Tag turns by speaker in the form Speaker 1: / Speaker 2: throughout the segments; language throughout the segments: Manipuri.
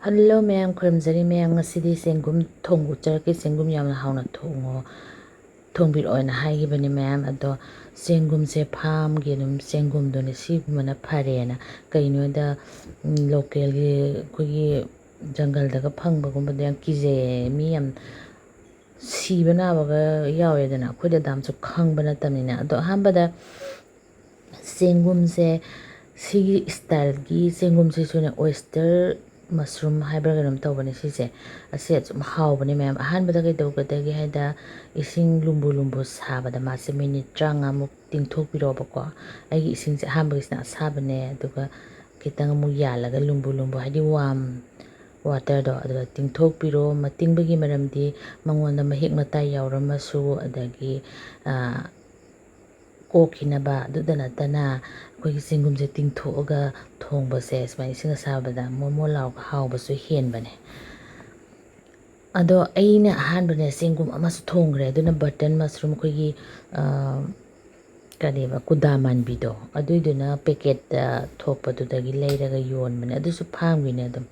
Speaker 1: Hello ma'am, khurumjari ma'am ngasidi Chenggum thongbu charaki Chenggum Ymna Haona thongbir'oina haigibani ma'am ado Chenggum se farm gi dum Chenggum done sigumana pharena kainoda local gi kogi jungle daga phangba gumba da kije mi yam siba nabaga yawedana khoida damchu khangba natamina ado hambada Chenggum se sigi style gi Chenggum se sune oyster mushroom hybrid ganam tawbani sise ase achum hawbani ma'am ahanbada kai dawgadagi haida ising lumbu lumbu sabada mase minute 30 muk tingthokpirobako aigi ising se ahanbagisina asabane aduga kitang mu yalaga lumbu lumbu haidi warm water do aduga tingthokpiro matingbagi maramdi mangonda mahik matai yawramasu adagi kokhinaba adudha natana akhoi Chenggum se tingthoga thongbase smai ising asabada momo law hawbasu henbane ado aina ahanbane Chenggum amasu thongre aduna button mushroom khogi kadeba kudaman bido aduiduna packet thokpadudagi leiraga yonbane adusu phamgine adum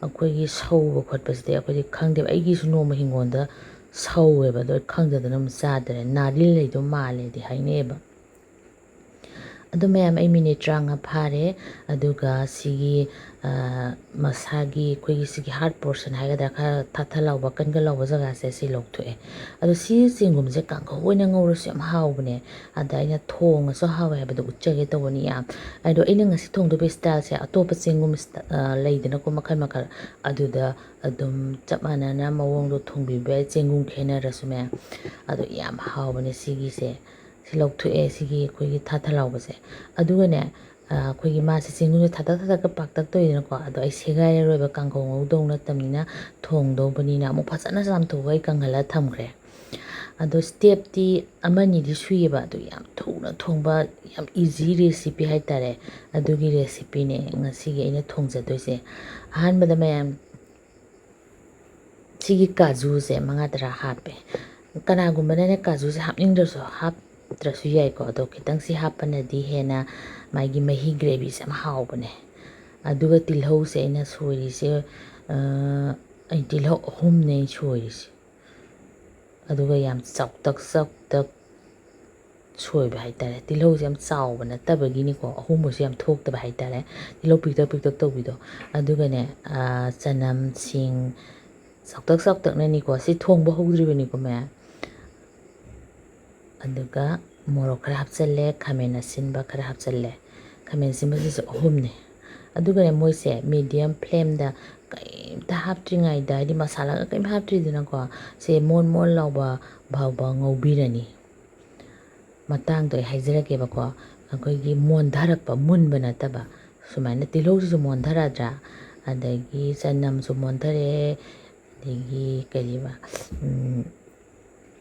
Speaker 1: akhoi sauba khotpasde akhoi khangde aigisu noma hingonda sauweba do khangdadana chadre naril leido male di haineba ado ma'am ai minute 30 phare aduga sigi masagi khoigi sigi hard portion haigada kha thathalawba kangalawba jaga se si lokthoe ado si Chenggum je kangkho oina ngawrasu yam hawbane ada aina thonga so hawe habada uchage tawani yam ado aina ngasi thongdobe style se atopa Chenggum leidana ko makhal makhal aduda adum chapmanana mawongdo thongbibe Chenggum khenarasu me ado yam hawbane sigi se silokthue sigi khoigi thathalawba se adugane khoigi mase Chenggum thataka paktak toidana ko ado ai segai roiba kangkho ngawdong natamnina thongdobani na mu phasana samthogai kanghala thamkhre ado step ti amani di suiba ado yam thuna thongba yam easy recipe haitare adugi recipe ne ngasigi aina thongjadoise ahanbada mayam sigi kaju se mangadra hape kanagumba ne kaju se hapningdrasu haptrasu yaiko ado kitang si hapanadi hena magi mahi gravy se hawbane aduga tilhau se aina soirise ai tilhau ahumne soirise aduga yam chawtak soiba haitare tilhau se yam chawba natabagini ko ahumbu se yam thoktaba haitare tilhau piktak tawbido aduga ne chanam sing chawtak nani ko si thongba howdribani ko me aduga morok khara hapchalle khamen asinba khara hapchalle khamen sinba se ahumne aduga ne moise medium flame da kaimta haptringai da di masala kaim haptriduna ko se mon lawba bhawba ngawbirani matang to haijrake bako akoigi mon dharakpa munba nataba sumaina tilhau su mon dharadra adagi chanam su mon dhare adagi kariba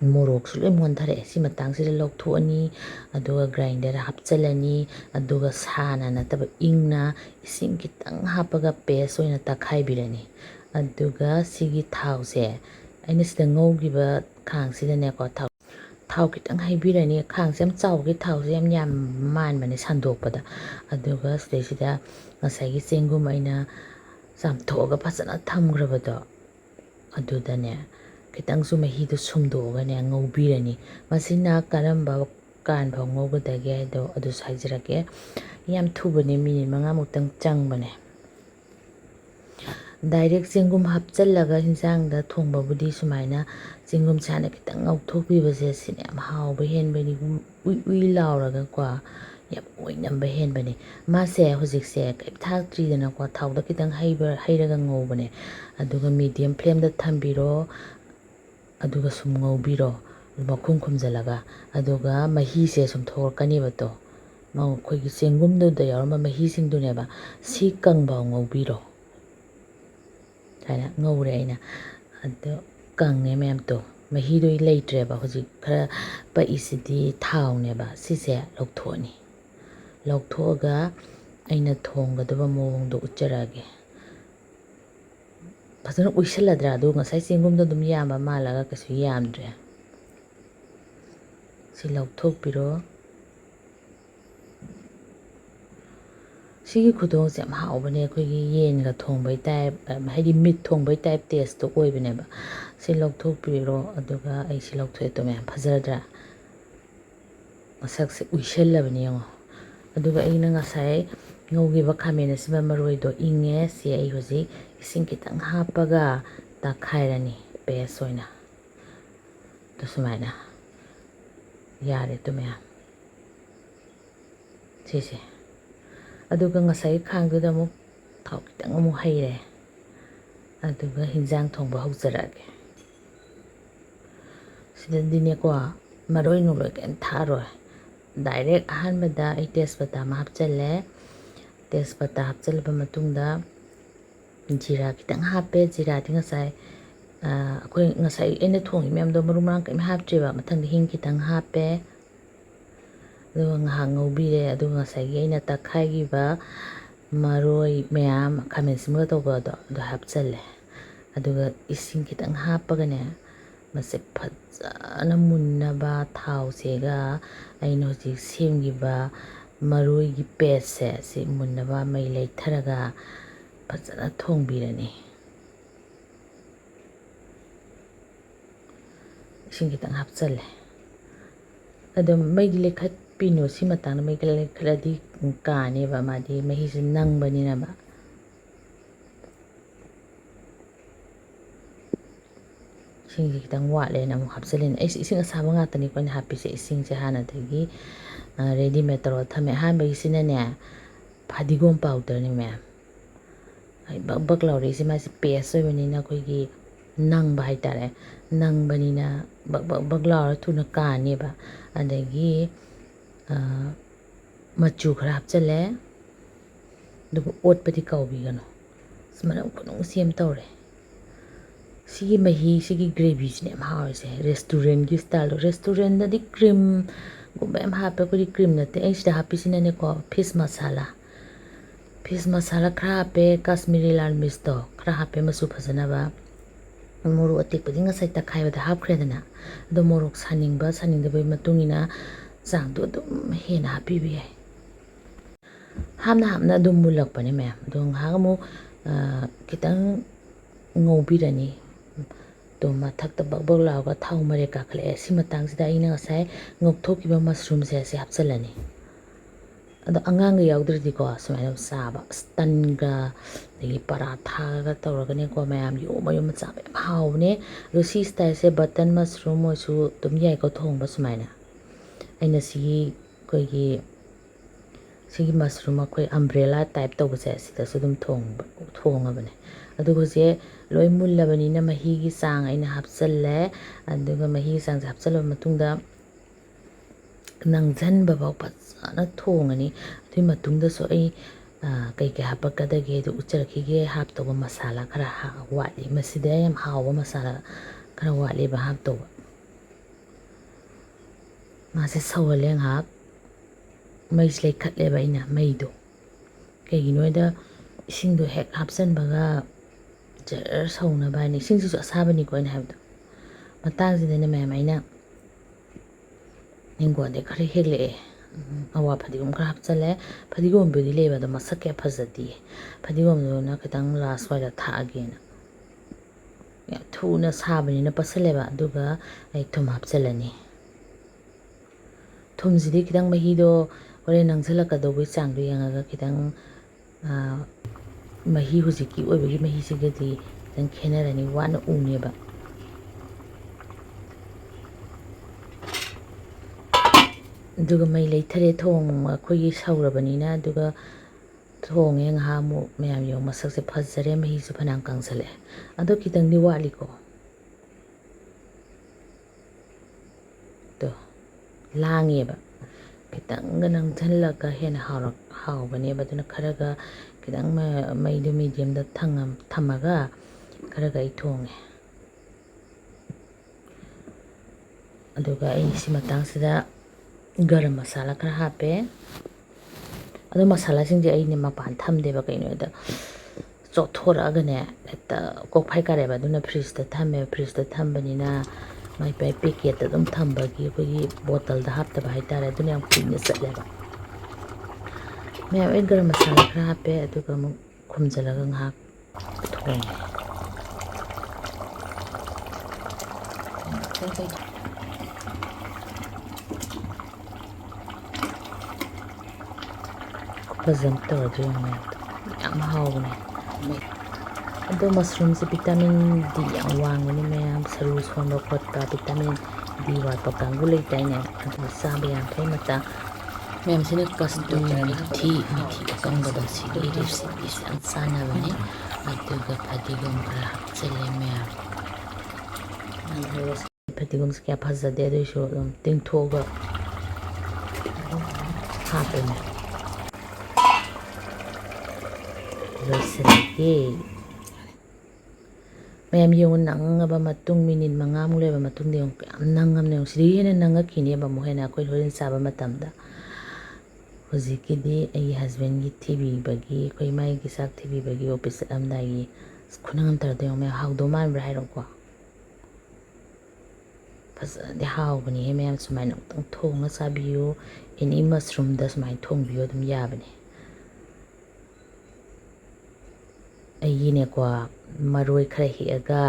Speaker 1: morok su loi mon dhare si matang sida lokthoni aduga grinder hapchalani aduga sana nataba ingna ising kitang hapaga paste oina takhaibirani aduga sigi thau se aina sida ngawgiba khang sida ne ko thau kitang haibirani khang se yam chawgi thau se yam manbane sandokpada aduga sida ngasai Chenggum aina samthoga phasana thamgrabado adudane kitang su mahi do sumdoga ne ngawbirani masina karamba kan bhaw ngawgadage haido adu saijrake yam thubane minute 5 muktang changbane direct Chenggum hapchallaga hinsang da thongba budi sumaina Chenggum chana kitang ngawthokpibase sine yam hawba henbani ui lawraga kwa yam oinamba henbani mase hojikse kai thaktridana ko thawda kitang hairaga ngawbane aduga medium flame da thambiro aduga sum ngawbiro makhum khumjalaga aduga mahi se sum thorkani bato ma khoigi Chenggum do da yarma mahi sing duneba si kangba ngawbiro kana ngawre aina ado kangne mem to mahi do leitreba hojik khara pa isidi thau neba sise lokthoni aina thonggadaba mawongdo ucharage phasana uisaladra ado ngasai Chenggum do dum yamba malaga kasu yamdre si lokthokpiro Sigi khudong se yam haubane akhoi yenga thongbai type haidi meat thongbai type taste to oibane ba si lawthokpiro aduga ai si lawthoe to mem phajadra masak se uishellabani yango aduga aina ngasai ngaugiba khamena siba maroi do inge si ai hoji ising kitang hapaga ta khairani paste oina to sumaina yare to mem sise aduga ngasai khangduda mu thau kitang mu haire aduga hinjang thongba haujarage sidandine ko maroi no loi ken tharo direct ahanbada ai tespata ma hapchale tespata hapchalba matungda jira kitang hape jira tinga sai akhoi ngasai ene thongi mem do marumrang kem hapcheba mathang hing kitang hape do ngahang ngobire adu ngasai aina takhai gi ba maroi mayam khamen simga to ba do hapchale aduga ising kitang hapagane mase phajana munnaba thau sega aina hoji semgiba maroi gi paste se munnaba mai leitharaga phajana thongbirani ising kitang hapchale adum mai lekhat pino si matang mai lekhladi kane ba madi mahi se nangbani na ba ising kitang watle na mo hapchalin ai ising asaba nga tani ko ni happy se ising se hana dagi ready made ro thame ha bai sinane phadigom powder ni ma'am ai bak lauri se ma se paste oibani na koi gi nang ba hai tare nang bani na bak laura thuna kane ba adagi machu khara hapchale dubu otpati kaubi gano smana kunung sem tawre sigi mahi sigi gravy sine ma se restaurant gi style restaurant da di cream gumba am hape ko di cream na te ai sta happy sinane ko fish masala khra hape kashmiri lal mirs to khra hape masu phajana ba moru atik padi nga sai ta khaiba da hap khredana do morok saningba saningda bai matungina sang do dum hena happy bi hamna dum mulak pani ma'am dong hagamu kitang ngobirani to mathak ta bak laga thau mare ka khle si matang sida ina sai ngokthokiba mushroom se hapchalani ado angang yaudridi ko sumaina saba stanga degi paratha ga tawragane ko mayam yo chaba hawne do si style se button mushroom osu tum yai ko thongba sumaina aina si koigi sigi mushroom akoi umbrella type to base sida sudum thongabane adugo je loi mullabani na mahi gi sang aina hapchalle aduga mahi sang hapchalba matungda nangjan babau phajana thongani adui matungda so ai kai hapakadage du ucharki ge hap to masala khara wali masida yam hawa masala khara wali ba hap to mase sawaleng hak mai slai khatle ba ina mai do kai ginoida ising do hek hapsan baga jar sauna ba ni sing su asabani ko ina habdo matang sida ne mai maina ningo de khare hele awa phadigom khara hapchale phadigom bedi leba do masak ke phajati phadigom do na kitang last wa da tha again ya thuna sabani na pasaleba aduga ai thum hapchalani thum jidi kitang mahi do ore nangzala ka do bai chang do yanga kitang mahi hujiki oibagi mahi sigadi dan khenarani wana uneba duga mai leithare thong akhoi saurabani na duga thong eng ha mu mayam yo masak se phajare mahi su phanang kangsale ado kitang ni wali ko to langeba kitang ganang thanla ka hen hawbane baduna kharaga kitang mai do medium da thamaga kharaga I thonge aduga ai si matang sida garam masala khara hape ado masala sing je ai ne mapan thamde ba kaino da chothora agane eta kokphai kare ba duna fridge da thambani na mai pai packet da dum thambagi koi bottle da hapta ba haitare duna yam kuine chatle ba ꯃꯌꯥꯝ ꯑꯩ ꯒꯔꯝ ꯃꯁꯥꯂꯥ ꯈꯔ ꯍꯥꯞꯄꯦ ꯑꯗꯨꯒ ꯑꯃꯨꯛ ꯈꯨꯝꯖꯤꯜꯂꯒ ꯉꯥꯏꯍꯥꯛ ꯊꯣꯡꯉꯦ ꯐꯖꯅ ꯇꯧꯔꯗꯤ ꯃꯌꯥꯝꯗꯣ ꯌꯥꯝ ꯍꯥꯎꯕꯅꯦ ꯑꯗꯣ ꯃꯁꯔꯨꯝꯁꯦ ꯚꯤꯇꯥꯃꯤꯟ ꯗꯤ ꯌꯥꯝ ꯋꯥꯡꯕꯅꯤ ꯃꯌꯥꯝ ꯁꯔꯨ ꯁꯣꯟꯕ ꯈꯣꯠꯄ ꯚꯤꯇꯥꯃꯤꯟ ꯗꯤ ꯋꯥꯠꯄ ꯀꯥꯡꯕꯨ ꯂꯩꯗꯥꯏꯅꯦ ꯑꯗꯨ ꯆꯥꯕ ꯌꯥꯝ ꯐꯩ ꯃꯇꯥꯡ ꯃꯌꯥꯝꯁꯤꯅ ꯀꯁꯇꯨꯔꯤ ꯃꯤꯊꯤ ꯑꯀꯪꯕꯗꯣ ꯁꯤꯒꯤ ꯔꯦꯁꯤꯄꯤꯁꯦ ꯌꯥꯝ ꯆꯥꯟꯅꯕꯅꯤ ꯑꯗꯨꯒ ꯐꯗꯤꯒꯣꯝ ꯈꯔ ꯍꯥꯞꯆꯤꯜꯂꯦ ꯃꯌꯥꯝ ꯐꯗꯤꯒꯣꯝꯁꯦ ꯀꯌꯥ ꯐꯖꯗꯦ ꯑꯗꯨꯏꯁꯨ ꯑꯗꯨꯝ ꯇꯤꯡꯊꯣꯛꯑꯒ ꯍꯥꯞꯄꯦ ꯂꯣꯏꯁꯤꯜꯂꯒꯦ ꯃꯌꯥꯝ ꯌꯦꯡꯉꯨ ꯅꯪꯉꯕ ꯃꯇꯨꯡ ꯃꯤꯅꯤꯠ 5ꯃꯨꯛ ꯂꯩꯕ ꯃꯇꯨꯡꯗ ꯌꯦꯡꯉꯨ ꯀꯌꯥꯝ ꯅꯪꯉꯝꯅꯦ ꯌꯦꯡꯉꯨ ꯁꯤꯗꯒꯤ ꯍꯦꯟꯅ ꯅꯪꯉꯛꯈꯤꯅꯦꯕ ꯑꯃꯨꯛ ꯍꯦꯟꯅ ꯑꯩꯈꯣꯏ ꯍꯣꯔꯦꯟ ꯆꯥꯕ ꯃꯇꯝꯗ ꯍꯧꯖꯤꯛꯀꯤꯗꯤ ꯑꯩꯒꯤ ꯍꯁꯕꯦꯟꯒꯤ ꯊꯤꯕꯤꯕꯒꯤ ꯑꯩꯈꯣꯏ ꯃꯥꯒꯤ ꯆꯥꯛ ꯊꯤꯕꯤꯕꯒꯤ ꯑꯣꯐꯤꯁ ꯆꯠꯂꯝꯗꯥꯏꯒꯤ ꯈꯨꯅꯪ ꯑꯃ ꯇꯧꯔꯗꯤ ꯌꯦꯡꯉꯨ ꯃꯌꯥꯝ ꯍꯥꯎꯗꯧ ꯃꯥꯟꯕ꯭ꯔꯥ ꯍꯥꯏꯔꯛꯎꯀꯣ ꯐꯖꯅꯗꯤ ꯍꯥꯎꯕꯅꯤꯍꯦ ꯃꯌꯥꯝ ꯁꯨꯃꯥꯏꯅ ꯑꯃꯨꯛꯇꯪ ꯊꯣꯡꯉ ꯆꯥꯕꯤꯌꯨ ꯑꯦꯅꯤ ꯃꯁꯔꯨꯝꯗ ꯁꯨꯃꯥꯏꯅ ꯊꯣꯡꯕꯤꯌꯨ ꯑꯗꯨꯝ ꯌꯥꯕꯅꯦ ꯑꯩꯒꯤꯅꯦꯀꯣ ꯃꯔꯣꯏ ꯈꯔ ꯍꯦꯛꯑꯒ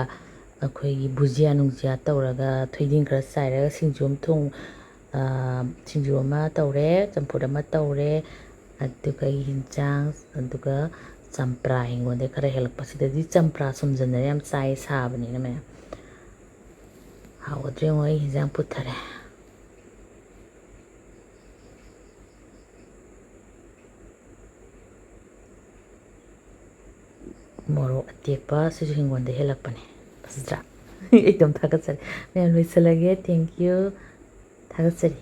Speaker 1: ꯑꯩꯈꯣꯏꯒꯤ ꯕꯨꯖꯤꯌꯥ ꯅꯨꯡꯖꯤꯌꯥ ꯇꯧꯔꯒ ꯊꯣꯏꯗꯤꯡ ꯈꯔ ꯆꯥꯏꯔꯒ ꯁꯤꯡꯖꯨ ꯑꯃ ꯇꯧꯔꯦ ꯆꯝꯐꯨꯠ ꯑꯃ ꯇꯧꯔꯦ ꯑꯗꯨꯒ ꯌꯦꯟꯖꯥꯡ ꯑꯗꯨꯒ ꯆꯝꯄ꯭ꯔꯥ ꯍꯤꯡꯒꯣꯜꯗꯩ ꯈꯔ ꯍꯦꯜꯂꯛꯄꯁꯤꯗꯗꯤ ꯆꯝꯄ꯭ꯔꯥ ꯁꯨꯝꯖꯟꯅꯔꯦ ꯌꯥꯝ ꯆꯥꯏ ꯁꯥꯕꯅꯤꯅ ꯃꯌꯥꯝ ꯍꯥꯎꯒꯗ꯭ꯔꯥ ꯌꯦꯡꯉꯣ ꯑꯩ ꯌꯦꯟꯖꯥꯡ ꯄꯨꯊꯔꯦ ꯃꯣꯔꯣꯛ ꯑꯇꯦꯛꯄ ꯁꯤꯁꯨ ꯍꯤꯡꯒꯣꯜꯗ ꯍꯦꯜꯂꯛꯄꯅꯦ ꯐꯖꯗ꯭ꯔꯥ ꯑꯩ ꯑꯗꯨꯝ ꯊꯥꯒꯠꯆꯔꯤ ꯃꯌꯥꯝ ꯂꯣꯏꯁꯤꯜꯂꯒꯦ ꯊꯦꯡꯀ꯭ꯌꯨ ꯊꯥꯒꯠꯆꯔꯤ